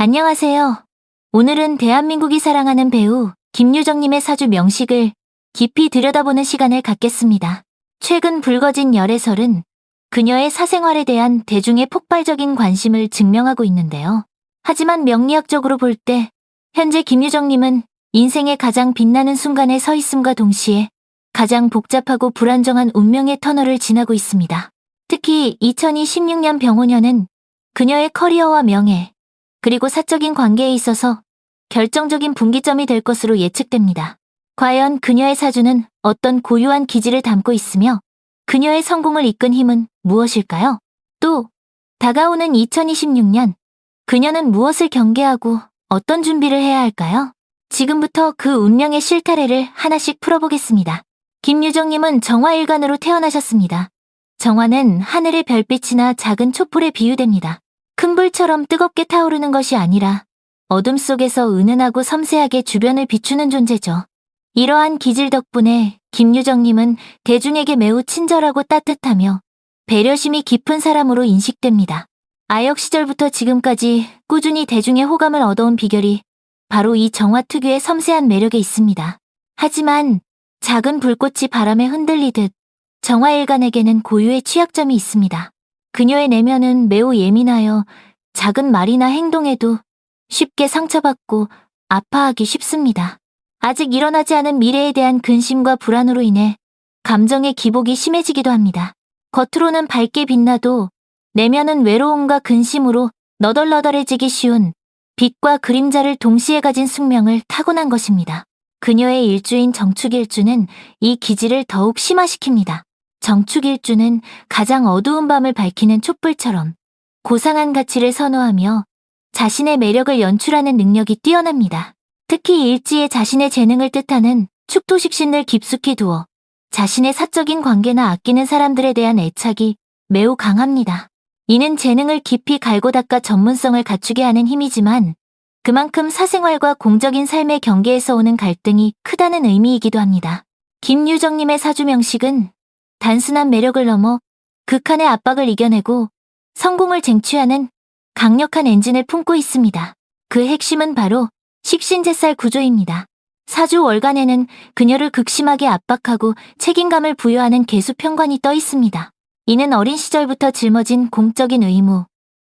안녕하세요. 오늘은 대한민국이 사랑하는 배우 김유정님의 사주 명식을 깊이 들여다보는 시간을 갖겠습니다. 최근 불거진 열애설은 그녀의 사생활에 대한 대중의 폭발적인 관심을 증명하고 있는데요. 하지만 명리학적으로 볼 때 현재 김유정님은 인생의 가장 빛나는 순간에 서 있음과 동시에 가장 복잡하고 불안정한 운명의 터널을 지나고 있습니다. 특히 2026년 병오년은 그녀의 커리어와 명예, 그리고 사적인 관계에 있어서 결정적인 분기점이 될 것으로 예측됩니다. 과연 그녀의 사주는 어떤 고유한 기질을 담고 있으며 그녀의 성공을 이끈 힘은 무엇일까요? 또 다가오는 2026년, 그녀는 무엇을 경계하고 어떤 준비를 해야 할까요? 지금부터 그 운명의 실타래를 하나씩 풀어보겠습니다. 김유정님은 정화일간으로 태어나셨습니다. 정화는 하늘의 별빛이나 작은 촛불에 비유됩니다. 큰 불처럼 뜨겁게 타오르는 것이 아니라 어둠 속에서 은은하고 섬세하게 주변을 비추는 존재죠. 이러한 기질 덕분에 김유정님은 대중에게 매우 친절하고 따뜻하며 배려심이 깊은 사람으로 인식됩니다. 아역 시절부터 지금까지 꾸준히 대중의 호감을 얻어온 비결이 바로 이 정화 특유의 섬세한 매력에 있습니다. 하지만 작은 불꽃이 바람에 흔들리듯 정화일간에게는 고유의 취약점이 있습니다. 그녀의 내면은 매우 예민하여 작은 말이나 행동에도 쉽게 상처받고 아파하기 쉽습니다. 아직 일어나지 않은 미래에 대한 근심과 불안으로 인해 감정의 기복이 심해지기도 합니다. 겉으로는 밝게 빛나도 내면은 외로움과 근심으로 너덜너덜해지기 쉬운 빛과 그림자를 동시에 가진 숙명을 타고난 것입니다. 그녀의 일주인 정축일주는 이 기질을 더욱 심화시킵니다. 정축일주는 가장 어두운 밤을 밝히는 촛불처럼 고상한 가치를 선호하며 자신의 매력을 연출하는 능력이 뛰어납니다. 특히 일지에 자신의 재능을 뜻하는 축토식신을 깊숙이 두어 자신의 사적인 관계나 아끼는 사람들에 대한 애착이 매우 강합니다. 이는 재능을 깊이 갈고 닦아 전문성을 갖추게 하는 힘이지만 그만큼 사생활과 공적인 삶의 경계에서 오는 갈등이 크다는 의미이기도 합니다. 김유정님의 사주 명식은 단순한 매력을 넘어 극한의 압박을 이겨내고 성공을 쟁취하는 강력한 엔진을 품고 있습니다. 그 핵심은 바로 식신제살 구조입니다. 사주 월간에는 그녀를 극심하게 압박하고 책임감을 부여하는 계수평관이 떠 있습니다. 이는 어린 시절부터 짊어진 공적인 의무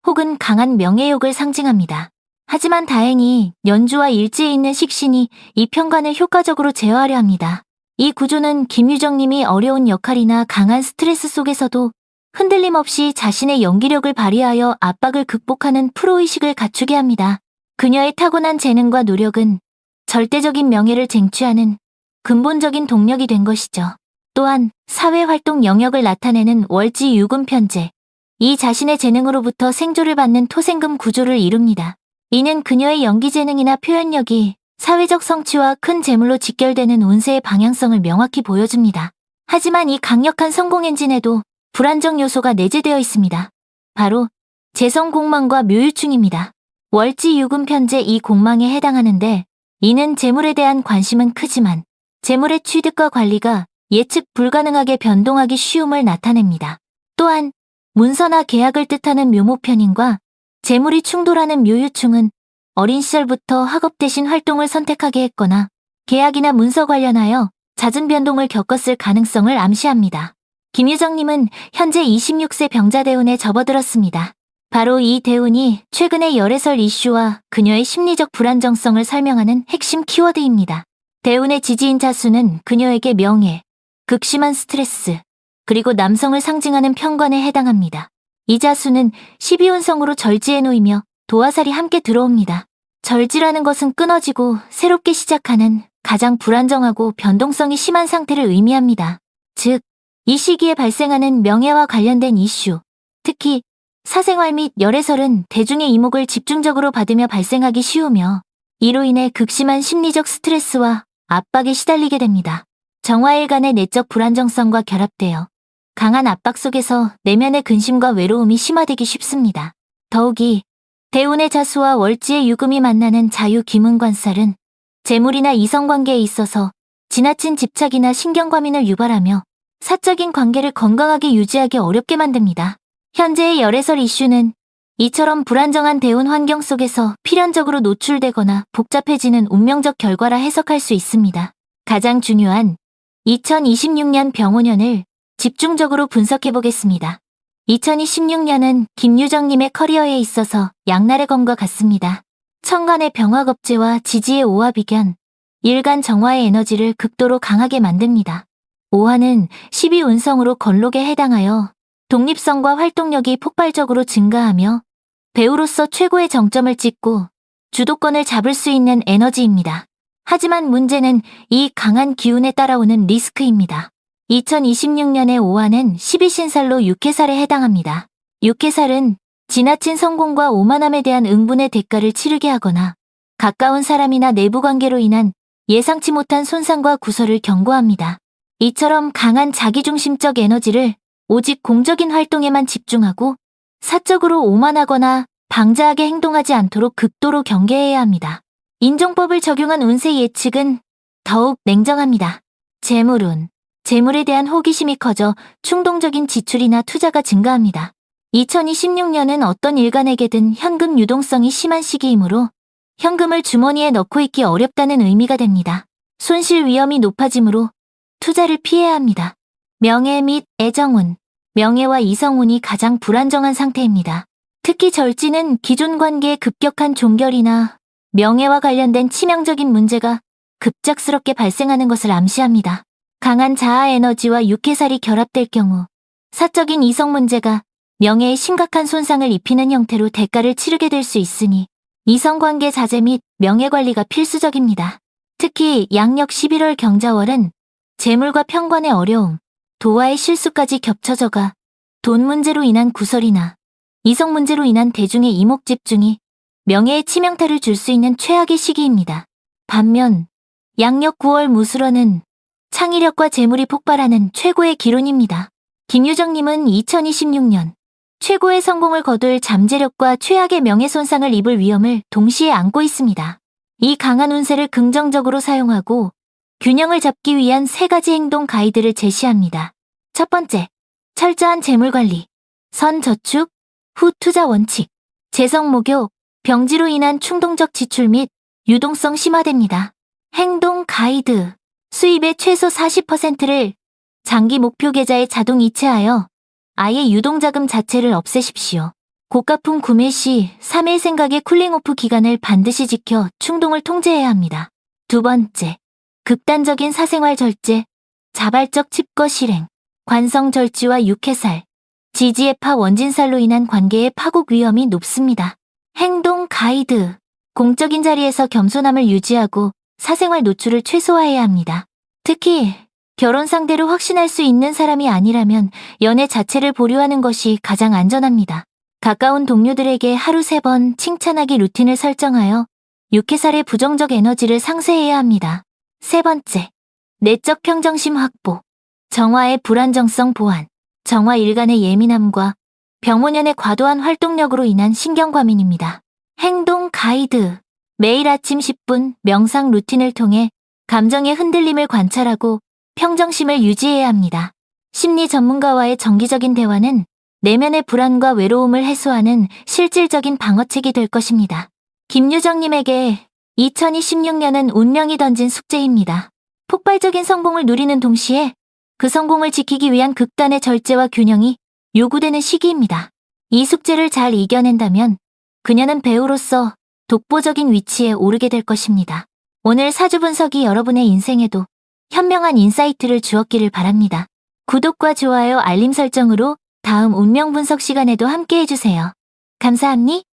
혹은 강한 명예욕을 상징합니다. 하지만 다행히 연주와 일지에 있는 식신이 이 평관을 효과적으로 제어하려 합니다. 이 구조는 김유정님이 어려운 역할이나 강한 스트레스 속에서도 흔들림 없이 자신의 연기력을 발휘하여 압박을 극복하는 프로의식을 갖추게 합니다. 그녀의 타고난 재능과 노력은 절대적인 명예를 쟁취하는 근본적인 동력이 된 것이죠. 또한 사회활동 영역을 나타내는 월지 유금 편제, 이 자신의 재능으로부터 생조를 받는 토생금 구조를 이룹니다. 이는 그녀의 연기 재능이나 표현력이 사회적 성취와 큰 재물로 직결되는 운세의 방향성을 명확히 보여줍니다. 하지만 이 강력한 성공 엔진에도 불안정 요소가 내재되어 있습니다. 바로 재성공망과 묘유충입니다. 월지 유금 편제 이 공망에 해당하는데 이는 재물에 대한 관심은 크지만 재물의 취득과 관리가 예측 불가능하게 변동하기 쉬움을 나타냅니다. 또한 문서나 계약을 뜻하는 묘목편인과 재물이 충돌하는 묘유충은 어린 시절부터 학업 대신 활동을 선택하게 했거나 계약이나 문서 관련하여 잦은 변동을 겪었을 가능성을 암시합니다. 김유정님은 현재 26세 병자대운에 접어들었습니다. 바로 이 대운이 최근의 열애설 이슈와 그녀의 심리적 불안정성을 설명하는 핵심 키워드입니다. 대운의 지지인 자수는 그녀에게 명예, 극심한 스트레스, 그리고 남성을 상징하는 편관에 해당합니다. 이 자수는 12운성으로 절지에 놓이며 도화살이 함께 들어옵니다. 절지라는 것은 끊어지고 새롭게 시작하는 가장 불안정하고 변동성이 심한 상태를 의미합니다. 즉, 이 시기에 발생하는 명예와 관련된 이슈, 특히 사생활 및 열애설은 대중의 이목을 집중적으로 받으며 발생하기 쉬우며 이로 인해 극심한 심리적 스트레스와 압박에 시달리게 됩니다. 정화일간의 내적 불안정성과 결합되어 강한 압박 속에서 내면의 근심과 외로움이 심화되기 쉽습니다. 더욱이 대운의 자수와 월지의 유금이 만나는 자유기문관살은 재물이나 이성관계에 있어서 지나친 집착이나 신경과민을 유발하며 사적인 관계를 건강하게 유지하기 어렵게 만듭니다. 현재의 열애설 이슈는 이처럼 불안정한 대운 환경 속에서 필연적으로 노출되거나 복잡해지는 운명적 결과라 해석할 수 있습니다. 가장 중요한 2026년 병오년을 집중적으로 분석해 보겠습니다. 2026년은 김유정님의 커리어에 있어서 양날의 검과 같습니다. 천간의 병화겁제와 지지의 오화비견, 일간 정화의 에너지를 극도로 강하게 만듭니다. 오화는 12운성으로 건록에 해당하여 독립성과 활동력이 폭발적으로 증가하며 배우로서 최고의 정점을 찍고 주도권을 잡을 수 있는 에너지입니다. 하지만 문제는 이 강한 기운에 따라오는 리스크입니다. 2026년의 오화는 12신살로 육해살에 해당합니다. 육해살은 지나친 성공과 오만함에 대한 응분의 대가를 치르게 하거나 가까운 사람이나 내부 관계로 인한 예상치 못한 손상과 구설을 경고합니다. 이처럼 강한 자기중심적 에너지를 오직 공적인 활동에만 집중하고 사적으로 오만하거나 방자하게 행동하지 않도록 극도로 경계해야 합니다. 인종법을 적용한 운세 예측은 더욱 냉정합니다. 재물운, 재물에 대한 호기심이 커져 충동적인 지출이나 투자가 증가합니다. 2026년은 어떤 일간에게든 현금 유동성이 심한 시기이므로 현금을 주머니에 넣고 있기 어렵다는 의미가 됩니다. 손실 위험이 높아지므로 투자를 피해야 합니다. 명예 및 애정운, 명예와 이성운이 가장 불안정한 상태입니다. 특히 절지는 기존 관계의 급격한 종결이나 명예와 관련된 치명적인 문제가 급작스럽게 발생하는 것을 암시합니다. 강한 자아 에너지와 육해살이 결합될 경우 사적인 이성 문제가 명예에 심각한 손상을 입히는 형태로 대가를 치르게 될 수 있으니 이성관계 자제 및 명예관리가 필수적입니다. 특히 양력 11월 경자월은 재물과 평관의 어려움, 도화의 실수까지 겹쳐져가 돈 문제로 인한 구설이나 이성 문제로 인한 대중의 이목집중이 명예에 치명타를 줄 수 있는 최악의 시기입니다. 반면 양력 9월 무술월은 창의력과 재물이 폭발하는 최고의 기론입니다. 김유정님은 2026년 최고의 성공을 거둘 잠재력과 최악의 명예손상을 입을 위험을 동시에 안고 있습니다. 이 강한 운세를 긍정적으로 사용하고 균형을 잡기 위한 3가지 행동 가이드를 제시합니다. 첫 번째, 철저한 재물관리, 선저축, 후투자 원칙, 재성목욕, 병지로 인한 충동적 지출 및 유동성 심화됩니다. 행동 가이드, 수입의 최소 40%를 장기 목표 계좌에 자동 이체하여 아예 유동자금 자체를 없애십시오. 고가품 구매 시 3일 생각의 쿨링오프 기간을 반드시 지켜 충동을 통제해야 합니다. 두 번째, 극단적인 사생활 절제, 자발적 칩거 실행, 관성 절지와 육해살, 지지의 파 원진살로 인한 관계의 파국 위험이 높습니다. 행동 가이드, 공적인 자리에서 겸손함을 유지하고 사생활 노출을 최소화해야 합니다. 특히 결혼 상대로 확신할 수 있는 사람이 아니라면 연애 자체를 보류하는 것이 가장 안전합니다. 가까운 동료들에게 하루 3번 칭찬하기 루틴을 설정하여 육해살의 부정적 에너지를 상쇄해야 합니다. 세 번째, 내적 평정심 확보, 정화의 불안정성 보완, 정화 일간의 예민함과 병오년의 과도한 활동력으로 인한 신경과민입니다. 행동 가이드, 매일 아침 10분 명상 루틴을 통해 감정의 흔들림을 관찰하고 평정심을 유지해야 합니다. 심리 전문가와의 정기적인 대화는 내면의 불안과 외로움을 해소하는 실질적인 방어책이 될 것입니다. 김유정님에게 2026년은 운명이 던진 숙제입니다. 폭발적인 성공을 누리는 동시에 그 성공을 지키기 위한 극단의 절제와 균형이 요구되는 시기입니다. 이 숙제를 잘 이겨낸다면 그녀는 배우로서 독보적인 위치에 오르게 될 것입니다. 오늘 사주 분석이 여러분의 인생에도 현명한 인사이트를 주었기를 바랍니다. 구독과 좋아요, 알림 설정으로 다음 운명 분석 시간에도 함께 해주세요. 감사합니다.